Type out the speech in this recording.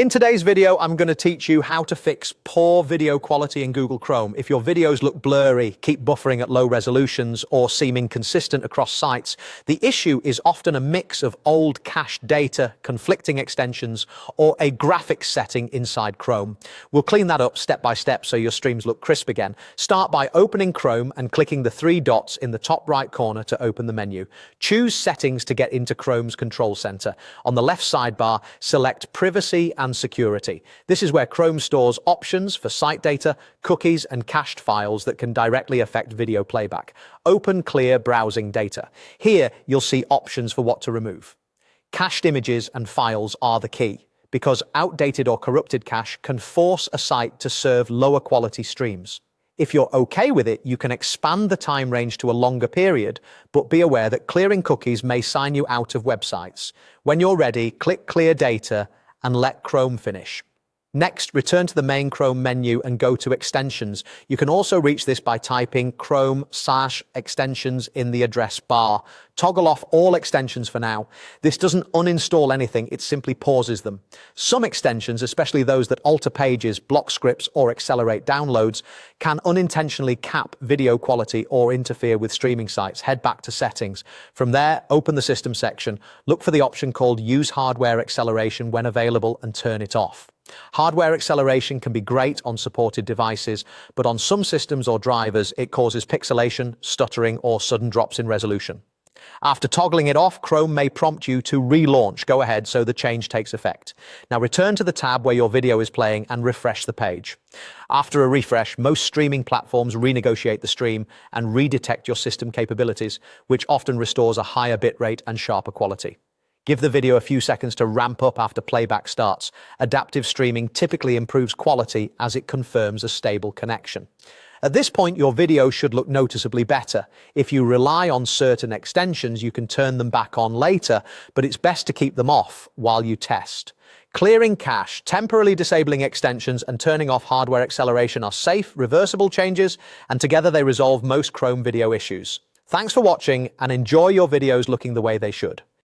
In today's video, I'm going to teach you how to fix poor video quality in Google Chrome. If your videos look blurry, keep buffering at low resolutions, or seem inconsistent across sites, the issue is often a mix of old cached data, conflicting extensions, or a graphics setting inside Chrome. We'll clean that up step by step so your streams look crisp again. Start by opening Chrome and clicking the three dots in the top right corner to open the menu. Choose Settings to get into Chrome's control center. On the left sidebar, select Privacy and Security. This is where Chrome stores options for site data, cookies, and cached files that can directly affect video playback. Open Clear Browsing Data. Here, you'll see options for what to remove. Cached images and files are the key, because outdated or corrupted cache can force a site to serve lower quality streams. If you're okay with it, you can expand the time range to a longer period, but be aware that clearing cookies may sign you out of websites. When you're ready, click Clear Data and let Chrome finish. Next, return to the main Chrome menu and go to Extensions. You can also reach this by typing Chrome/extensions in the address bar. Toggle off all extensions for now. This doesn't uninstall anything, it simply pauses them. Some extensions, especially those that alter pages, block scripts, or accelerate downloads, can unintentionally cap video quality or interfere with streaming sites. Head back to Settings. From there, open the System section. Look for the option called Use Hardware Acceleration when available and turn it off. Hardware acceleration can be great on supported devices, but on some systems or drivers, it causes pixelation, stuttering, or sudden drops in resolution. After toggling it off, Chrome may prompt you to relaunch. Go ahead so the change takes effect. Now return to the tab where your video is playing and refresh the page. After a refresh, most streaming platforms renegotiate the stream and redetect your system capabilities, which often restores a higher bitrate and sharper quality. Give the video a few seconds to ramp up after playback starts. Adaptive streaming typically improves quality as it confirms a stable connection. At this point, your video should look noticeably better. If you rely on certain extensions, you can turn them back on later, but it's best to keep them off while you test. Clearing cache, temporarily disabling extensions, and turning off hardware acceleration are safe, reversible changes, and together they resolve most Chrome video issues. Thanks for watching, and enjoy your videos looking the way they should.